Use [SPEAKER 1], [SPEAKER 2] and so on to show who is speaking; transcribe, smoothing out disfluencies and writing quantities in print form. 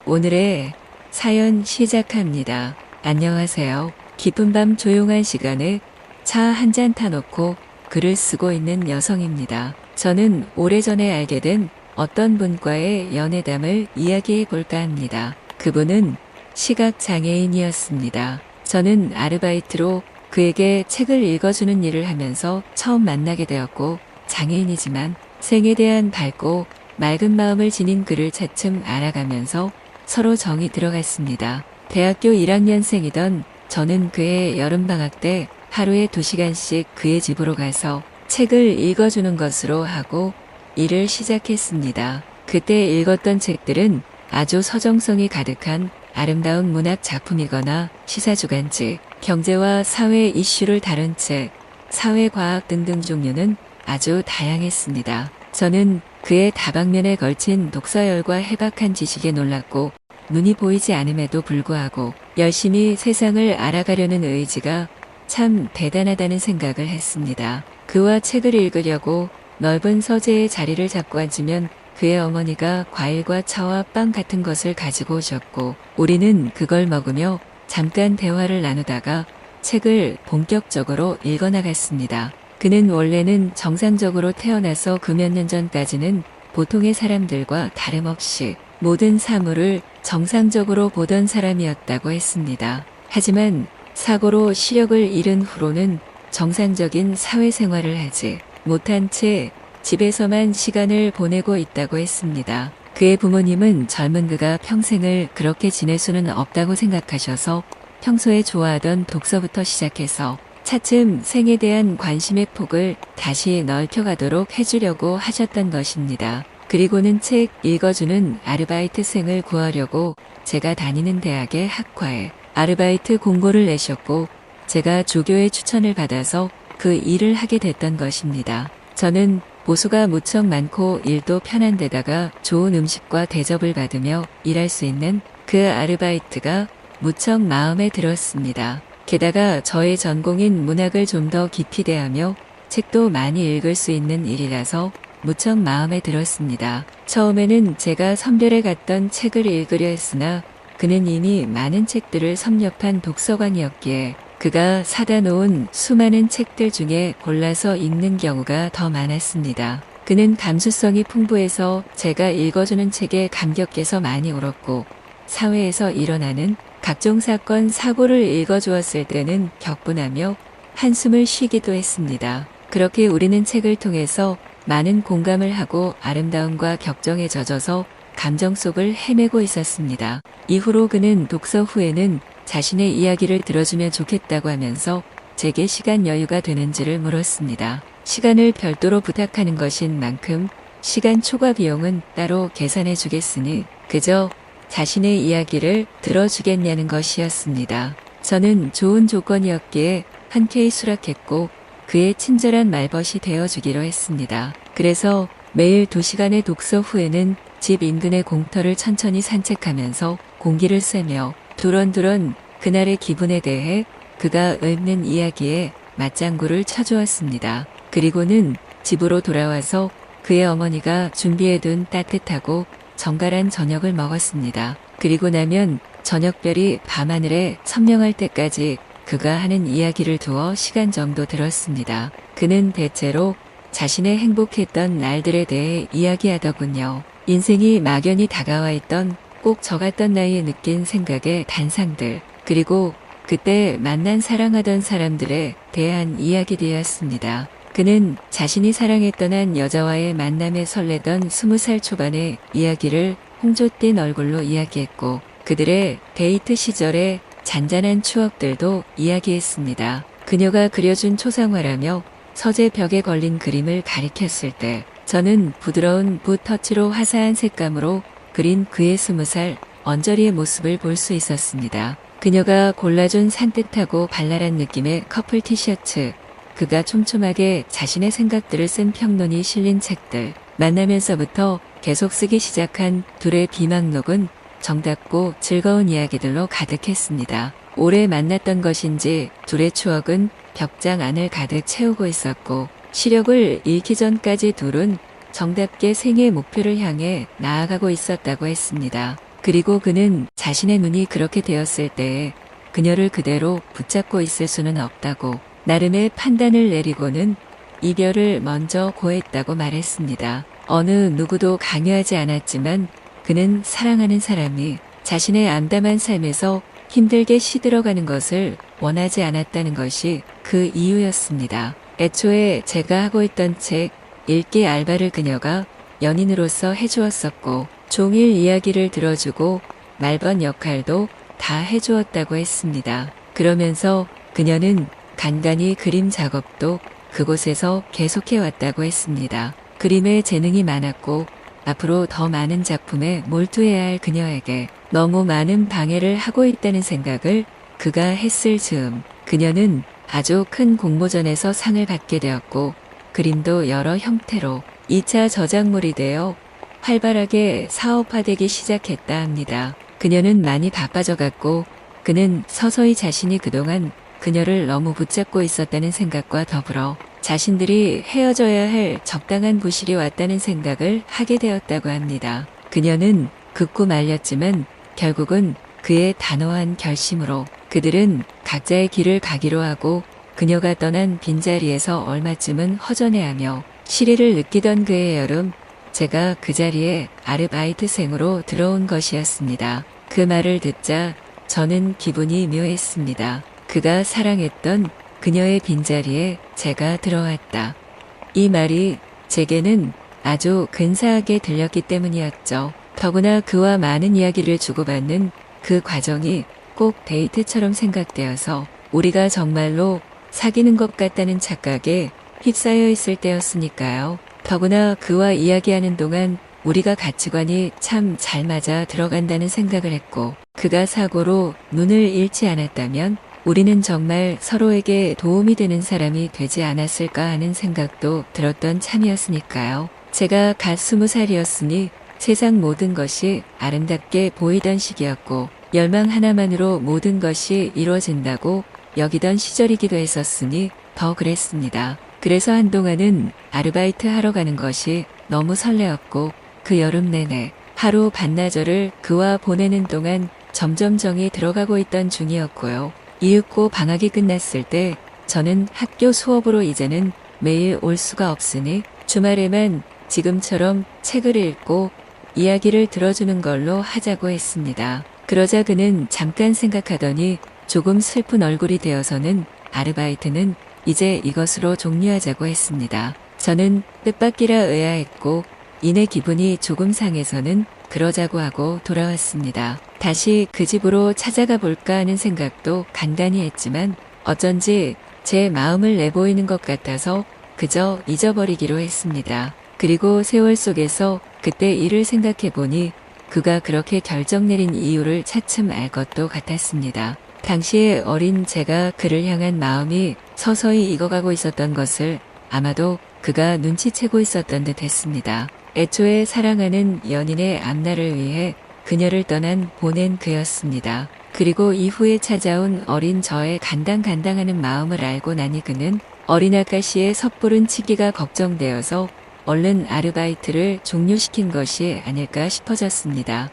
[SPEAKER 1] 오늘의 사연 시작합니다. 안녕하세요. 깊은 밤 조용한 시간에 차 한 잔 타놓고 글을 쓰고 있는 여성입니다. 저는 오래전에 알게 된 어떤 분과의 연애담을 이야기해 볼까 합니다. 그분은 시각장애인이었습니다. 저는 아르바이트로 그에게 책을 읽어주는 일을 하면서 처음 만나게 되었고, 장애인이지만 생에 대한 밝고 맑은 마음을 지닌 그를 차츰 알아가면서 서로 정이 들어갔습니다. 대학교 1학년생이던 저는 그의 여름방학 때 하루에 2시간씩 그의 집으로 가서 책을 읽어주는 것으로 하고 일을 시작했습니다. 그때 읽었던 책들은 아주 서정성이 가득한 아름다운 문학 작품이거나 시사주간지, 경제와 사회 이슈를 다룬 책, 사회과학 등등 종류는 아주 다양했습니다. 저는 그의 다방면에 걸친 독서열과 해박한 지식에 놀랐고, 눈이 보이지 않음에도 불구하고 열심히 세상을 알아가려는 의지가 참 대단하다는 생각을 했습니다. 그와 책을 읽으려고 넓은 서재에 자리를 잡고 앉으면 그의 어머니가 과일과 차와 빵 같은 것을 가지고 오셨고, 우리는 그걸 먹으며 잠깐 대화를 나누다가 책을 본격적으로 읽어나갔습니다. 그는 원래는 정상적으로 태어나서 그 몇 년 전까지는 보통의 사람들과 다름없이 모든 사물을 정상적으로 보던 사람이었다고 했습니다. 하지만 사고로 시력을 잃은 후로는 정상적인 사회생활을 하지 못한 채 집에서만 시간을 보내고 있다고 했습니다. 그의 부모님은 젊은 그가 평생을 그렇게 지낼 수는 없다고 생각하셔서 평소에 좋아하던 독서부터 시작해서 차츰 생에 대한 관심의 폭을 다시 넓혀가도록 해주려고 하셨던 것입니다. 그리고는 책 읽어주는 아르바이트생을 구하려고 제가 다니는 대학의 학과에 아르바이트 공고를 내셨고, 제가 조교의 추천을 받아서 그 일을 하게 됐던 것입니다. 저는 보수가 무척 많고 일도 편한 데다가 좋은 음식과 대접을 받으며 일할 수 있는 그 아르바이트가 무척 마음에 들었습니다. 게다가 저의 전공인 문학을 좀 더 깊이 대하며 책도 많이 읽을 수 있는 일이라서 무척 마음에 들었습니다. 처음에는 제가 선별해 갔던 책을 읽으려 했으나 그는 이미 많은 책들을 섭렵한 독서관이었기에 그가 사다 놓은 수많은 책들 중에 골라서 읽는 경우가 더 많았습니다. 그는 감수성이 풍부해서 제가 읽어주는 책에 감격해서 많이 울었고, 사회에서 일어나는 각종 사건, 사고를 읽어주었을 때는 격분하며 한숨을 쉬기도 했습니다. 그렇게 우리는 책을 통해서 많은 공감을 하고 아름다움과 격정에 젖어서 감정 속을 헤매고 있었습니다. 이후로 그는 독서 후에는 자신의 이야기를 들어주면 좋겠다고 하면서 제게 시간 여유가 되는지를 물었습니다. 시간을 별도로 부탁하는 것인 만큼 시간 초과 비용은 따로 계산해 주겠으니 그저 자신의 이야기를 들어주겠냐는 것이었습니다. 저는 좋은 조건이었기에 흔쾌히 수락했고 그의 친절한 말벗이 되어주기로 했습니다. 그래서 매일 2시간의 독서 후에는 집 인근의 공터를 천천히 산책하면서 공기를 쐬며 두런두런 그날의 기분에 대해 그가 읊는 이야기에 맞장구를 쳐주었습니다. 그리고는 집으로 돌아와서 그의 어머니가 준비해둔 따뜻하고 정갈한 저녁을 먹었습니다. 그리고 나면 저녁별이 밤하늘에 선명할 때까지 그가 하는 이야기를 두어 시간 정도 들었습니다. 그는 대체로 자신의 행복했던 날들에 대해 이야기하더군요. 인생이 막연히 다가와 있던 꼭 저 같던 나이에 느낀 생각의 단상들, 그리고 그때 만난 사랑하던 사람들에 대한 이야기들이었습니다. 그는 자신이 사랑했던 한 여자와의 만남에 설레던 20살 초반의 이야기를 홍조띤 얼굴로 이야기했고, 그들의 데이트 시절의 잔잔한 추억들도 이야기했습니다. 그녀가 그려준 초상화라며 서재 벽에 걸린 그림을 가리켰을 때 저는 부드러운 붓터치로 화사한 색감으로 그린 그의 20살 언저리의 모습을 볼 수 있었습니다. 그녀가 골라준 산뜻하고 발랄한 느낌의 커플 티셔츠, 그가 촘촘하게 자신의 생각들을 쓴 평론이 실린 책들, 만나면서부터 계속 쓰기 시작한 둘의 비망록은 정답고 즐거운 이야기들로 가득했습니다. 오래 만났던 것인지 둘의 추억은 벽장 안을 가득 채우고 있었고 시력을 잃기 전까지 둘은 정답게 생애 목표를 향해 나아가고 있었다고 했습니다. 그리고 그는 자신의 눈이 그렇게 되었을 때에 그녀를 그대로 붙잡고 있을 수는 없다고 나름의 판단을 내리고는 이별을 먼저 고했다고 말했습니다. 어느 누구도 강요하지 않았지만 그는 사랑하는 사람이 자신의 암담한 삶에서 힘들게 시들어가는 것을 원하지 않았다는 것이 그 이유였습니다. 애초에 제가 하고 있던 책 읽기 알바를 그녀가 연인으로서 해주었었고 종일 이야기를 들어주고 말번 역할도 다 해주었다고 했습니다. 그러면서 그녀는 간간히 그림 작업도 그곳에서 계속해왔다고 했습니다. 그림에 재능이 많았고 앞으로 더 많은 작품에 몰두해야 할 그녀에게 너무 많은 방해를 하고 있다는 생각을 그가 했을 즈음 그녀는 아주 큰 공모전에서 상을 받게 되었고 그림도 여러 형태로 2차 저작물이 되어 활발하게 사업화되기 시작했다 합니다. 그녀는 많이 바빠져갔고 그는 서서히 자신이 그동안 그녀를 너무 붙잡고 있었다는 생각과 더불어 자신들이 헤어져야 할 적당한 부실이 왔다는 생각을 하게 되었다고 합니다. 그녀는 극구 말렸지만 결국은 그의 단호한 결심으로 그들은 각자의 길을 가기로 하고 그녀가 떠난 빈자리에서 얼마쯤은 허전해하며 시리를 느끼던 그의 여름, 제가 그 자리에 아르바이트생으로 들어온 것이었습니다. 그 말을 듣자 저는 기분이 묘했습니다. 그가 사랑했던 그녀의 빈자리에 제가 들어왔다. 이 말이 제게는 아주 근사하게 들렸기 때문이었죠. 더구나 그와 많은 이야기를 주고받는 그 과정이 꼭 데이트처럼 생각되어서 우리가 정말로 사귀는 것 같다는 착각에 휩싸여 있을 때였으니까요. 더구나 그와 이야기하는 동안 우리가 가치관이 참 잘 맞아 들어간다는 생각을 했고 그가 사고로 눈을 잃지 않았다면 우리는 정말 서로에게 도움이 되는 사람이 되지 않았을까 하는 생각도 들었던 참이었으니까요. 제가 갓 20살이었으니 세상 모든 것이 아름답게 보이던 시기였고 열망 하나만으로 모든 것이 이루어진다고 여기던 시절이기도 했었으니 더 그랬습니다. 그래서 한동안은 아르바이트 하러 가는 것이 너무 설레었고 그 여름 내내 하루 반나절을 그와 보내는 동안 점점 정이 들어가고 있던 중이었고요. 이윽고 방학이 끝났을 때 저는 학교 수업으로 이제는 매일 올 수가 없으니 주말에만 지금처럼 책을 읽고 이야기를 들어주는 걸로 하자고 했습니다. 그러자 그는 잠깐 생각하더니 조금 슬픈 얼굴이 되어서는 아르바이트는 이제 이것으로 종료하자고 했습니다. 저는 뜻밖이라 의아했고 이내 기분이 조금 상해서는 그러자고 하고 돌아왔습니다. 다시 그 집으로 찾아가 볼까 하는 생각도 간단히 했지만 어쩐지 제 마음을 내보이는 것 같아서 그저 잊어버리기로 했습니다. 그리고 세월 속에서 그때 일을 생각해 보니 그가 그렇게 결정 내린 이유를 차츰 알 것도 같았습니다. 당시에 어린 제가 그를 향한 마음이 서서히 익어가고 있었던 것을 아마도 그가 눈치채고 있었던 듯 했습니다. 애초에 사랑하는 연인의 앞날을 위해 그녀를 떠난 보낸 그였습니다. 그리고 이후에 찾아온 어린 저의 간당간당하는 마음을 알고 나니 그는 어린 아가씨의 섣부른 치기가 걱정되어서 얼른 아르바이트를 종료시킨 것이 아닐까 싶어졌습니다.